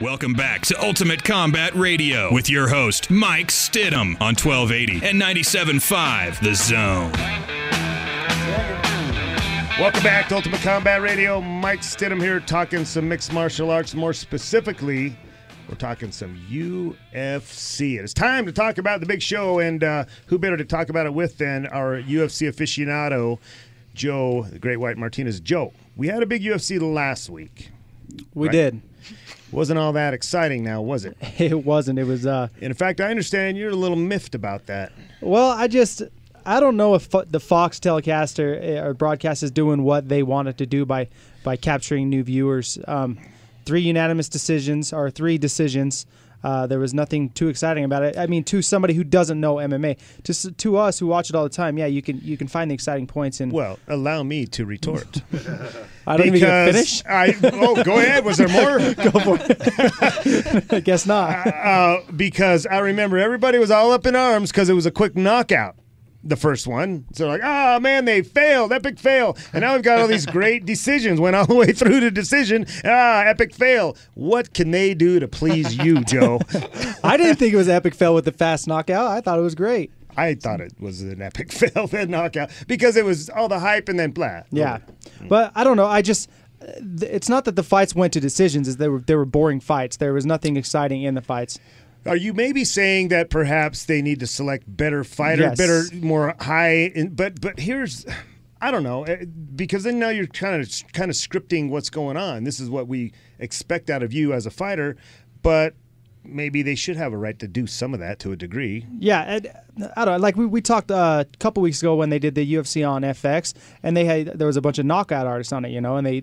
Welcome back to Ultimate Combat Radio with your host, Mike Stidham, on 1280 and 97.5 The Zone. Welcome back to Ultimate Combat Radio. Mike Stidham here talking some mixed martial arts. More specifically, we're talking some UFC. It's time to talk about the big show, and who better to talk about it with than our UFC aficionado, Joe, the Great White Martinez. Joe, we had a big UFC last week. We did. Wasn't all that exciting now, was it? It wasn't. It was. In fact, I understand you're a little miffed about that. Well, I don't know if the Fox telecaster or broadcast is doing what they wanted to do by capturing new viewers. 3 unanimous decisions, or 3 decisions. There was nothing too exciting about it. I mean, to somebody who doesn't know MMA, to us who watch it all the time, yeah, you can find the exciting points. Well, allow me to retort. I don't even get to finish. Go ahead. Was there more? Go for it. I guess not. Because I remember everybody was all up in arms because it was a quick knockout. The first one. So like, oh, man, they failed. Epic fail. And now we've got all these great decisions. Went all the way through to decision. Epic fail. What can they do to please you, Joe? I didn't think it was epic fail with the fast knockout. I thought it was great. I thought it was an epic fail, that knockout, because it was all the hype and then blah. Yeah. But I don't know. It's not that the fights went to decisions. Is they were boring fights. There was nothing exciting in the fights. Are you maybe saying that perhaps they need to select better fighters, Yes. more high? But here's, I don't know, because then now you're kind of scripting what's going on. This is what we expect out of you as a fighter, but maybe they should have a right to do some of that to a degree. Yeah, I don't know. Like we talked a couple weeks ago when they did the UFC on FX, and there was a bunch of knockout artists on it, and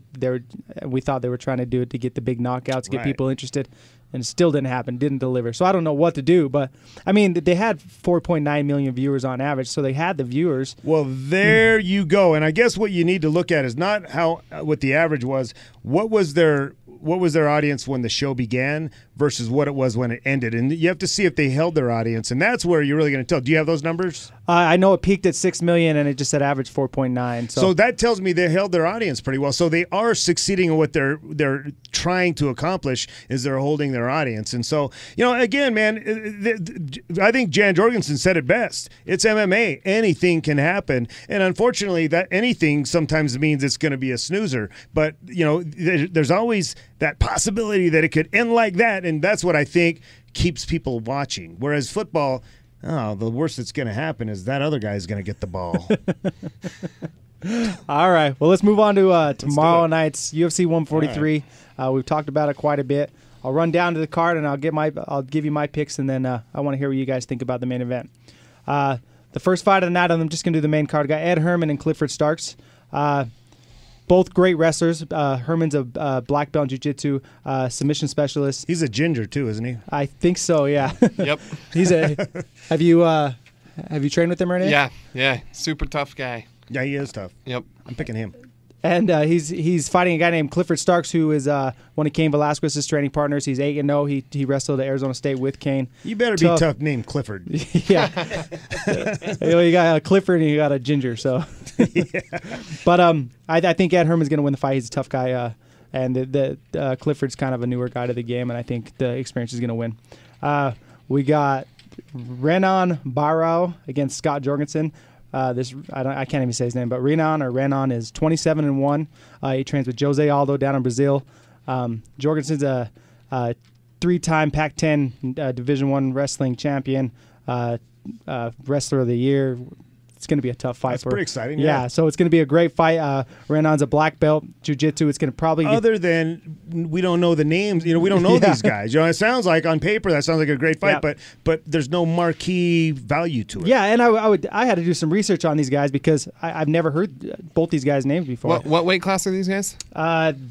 we thought they were trying to do it to get the big knockouts, get people interested. And it still didn't happen, didn't deliver. So I don't know what to do. But, I mean, they had 4.9 million viewers on average, so they had the viewers. Well, there you go. And I guess what you need to look at is not what the average was. What was their audience when the show began versus what it was when it ended? And you have to see if they held their audience. And that's where you're really going to tell. Do you have those numbers? I know it peaked at 6 million, and it just said average 4.9. So that tells me they held their audience pretty well. So they are succeeding in what they're trying to accomplish, is they're holding their audience. And so, again, man, I think Jan Jorgensen said it best. It's MMA. Anything can happen. And unfortunately, that anything sometimes means it's going to be a snoozer. But, there's always that possibility that it could end like that. And that's what I think keeps people watching. Whereas football, the worst that's going to happen is that other guy's going to get the ball. All right. Well, let's move on to tomorrow night's UFC 143. Right. We've talked about it quite a bit. I'll run down to the card and I'll give you my picks, and then I want to hear what you guys think about the main event. The first fight of the night, I'm just going to do the main card. Got Ed Herman and Clifford Starks. Both great wrestlers. Herman's a black belt in jiu-jitsu, submission specialist. He's a ginger too, isn't he? I think so. Yeah. Yep. Have you trained with him or anything? Yeah. Super tough guy. Yeah, he is tough. Yep. I'm picking him. And he's fighting a guy named Clifford Starks, who is one of Cain Velasquez's training partners. He's 8-0. He wrestled at Arizona State with Cain. You better be tough named Clifford. Yeah. You got a Clifford and you got a ginger. So, yeah. But I think Ed Herman's going to win the fight. He's a tough guy, and the Clifford's kind of a newer guy to the game, and I think the experience is going to win. We got Renan Barao against Scott Jorgensen. I can't even say his name, but Renan is 27-1. He trains with Jose Aldo down in Brazil. Jorgensen's a 3-time Pac-10 Division I wrestling champion, wrestler of the year. It's going to be a tough fight. That's pretty exciting. Yeah, so it's going to be a great fight. Renan's a black belt, jiu-jitsu. It's going to probably other than we don't know the names. We don't know these guys. It sounds like on paper that sounds like a great fight, but there's no marquee value to it. Yeah, and I had to do some research on these guys because I've never heard both these guys' names before. What weight class are these guys?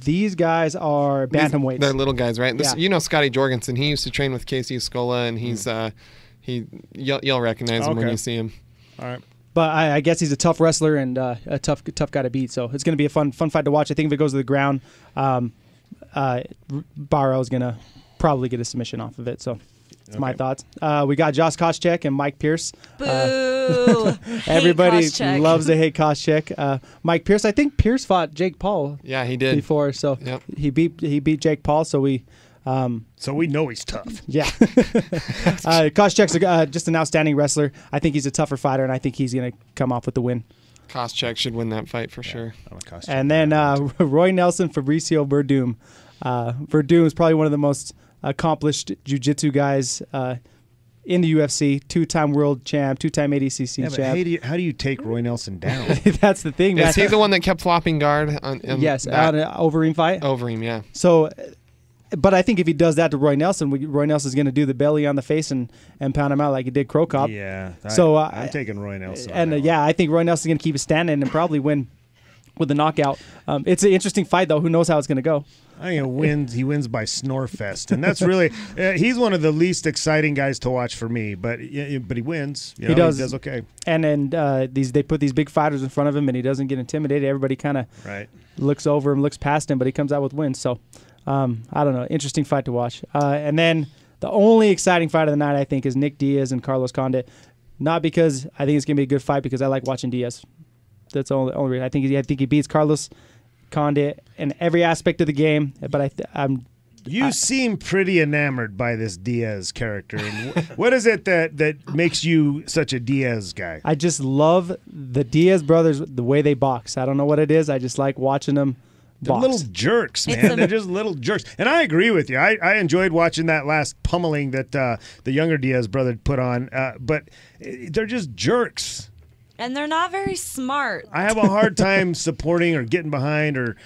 These guys are bantamweights. They're little guys, right? Yeah. Scotty Jorgensen. He used to train with Casey Escola, and he's you'll recognize him when you see him. All right. But I guess he's a tough wrestler and a tough guy to beat. So it's going to be a fun fight to watch. I think if it goes to the ground, Barrow is going to probably get a submission off of it. So that's my thoughts. We got Josh Koscheck and Mike Pierce. Boo! Everybody Koscheck. loves to hate Koscheck. Mike Pierce, I think Pierce fought Jake Paul. Yeah, he did before. So yep. he beat Jake Paul. So we So we know he's tough. Yeah. Koscheck's just an outstanding wrestler. I think he's a tougher fighter, and I think he's going to come off with the win. Koscheck should win that fight for sure. And then Roy Nelson, Fabricio Verdum. Verdum is probably one of the most accomplished jiu-jitsu guys in the UFC, 2-time world champ, 2-time ADCC champ. How do you take Roy Nelson down? That's the thing, man. Is he the one that kept flopping guard? Yes, on an Overeem fight. Overeem, yeah. So, but I think if he does that to Roy Nelson, Roy Nelson's going to do the belly on the face and pound him out like he did Crow Cop. Yeah. So I'm taking Roy Nelson. And I think Roy Nelson's going to keep it standing and probably win with a knockout. It's an interesting fight, though. Who knows how it's going to go? I think he wins by Snorefest, and that's really he's one of the least exciting guys to watch for me. But he wins. He does okay. And then they put these big fighters in front of him, and he doesn't get intimidated. Everybody kind of looks over him, looks past him, but he comes out with wins. So I don't know, interesting fight to watch. And then the only exciting fight of the night, I think, is Nick Diaz and Carlos Condit. Not because I think it's going to be a good fight, because I like watching Diaz. That's the only reason. I think he beats Carlos Condit in every aspect of the game, but You seem pretty enamored by this Diaz character. What is it that makes you such a Diaz guy? I just love the Diaz brothers, the way they box. I don't know what it is. I just like watching them box. They're little jerks, man. They're just little jerks. And I agree with you. I enjoyed watching that last pummeling that the younger Diaz brother put on, but they're just jerks. And they're not very smart. I have a hard time supporting or getting behind or,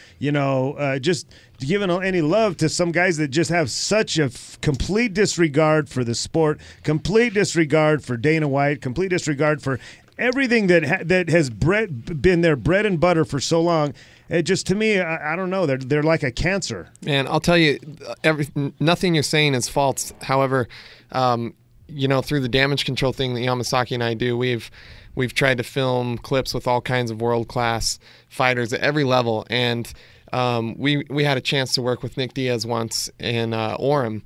just giving any love to some guys that just have such a complete disregard for the sport, complete disregard for Dana White, complete disregard for everything that has been their bread and butter for so long. It just, to me, I don't know. They're like a cancer. Man, I'll tell you, nothing you're saying is false. However, through the damage control thing that Yamasaki and I do, we've tried to film clips with all kinds of world-class fighters at every level, and we had a chance to work with Nick Diaz once in Orem.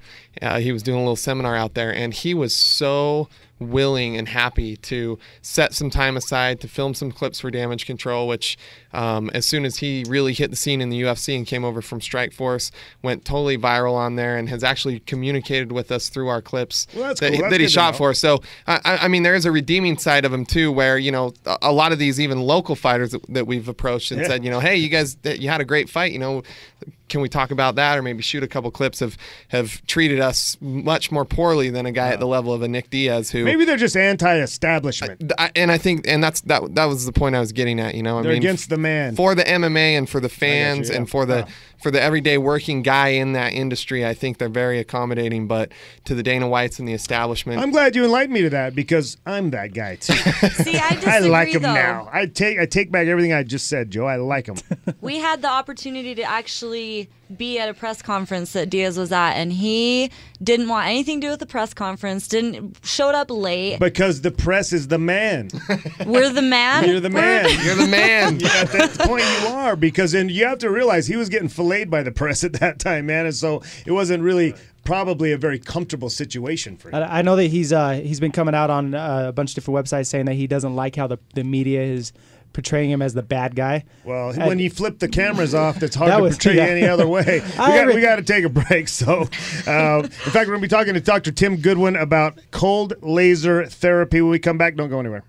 He was doing a little seminar out there, and he was so willing and happy to set some time aside to film some clips for damage control, which as soon as he really hit the scene in the UFC and came over from Strikeforce, went totally viral on there and has actually communicated with us through our clips that he shot for. So, I mean, there is a redeeming side of him too, where, a lot of these even local fighters that we've approached and said, hey, you guys, you had a great fight, can we talk about that, or maybe shoot a couple clips, have treated us much more poorly than a guy at the level of a Nick Diaz, who maybe they're just anti-establishment. That was the point I was getting at. They're against the man, for the MMA and for the fans and for the everyday working guy in that industry. I think they're very accommodating, but to the Dana Whites and the establishment, I'm glad you enlightened me to that, because I'm that guy too. See, I disagree. I like him though. now. I take back everything I just said, Joe. I like him. We had the opportunity to actually be at a press conference that Diaz was at, and he didn't want anything to do with the press conference, showed up late. Because the press is the man. We're the man? You're the man. You're the man. Yeah, at that point you are, because you have to realize he was getting filleted by the press at that time, man, and so it wasn't really probably a very comfortable situation for him. I know that he's been coming out on a bunch of different websites saying that he doesn't like how the media is portraying him as the bad guy. Well, when you flip the cameras off, that's hard to portray any other way. We got to take a break. So, in fact, we're going to be talking to Dr. Tim Goodwin about cold laser therapy. When we come back, don't go anywhere.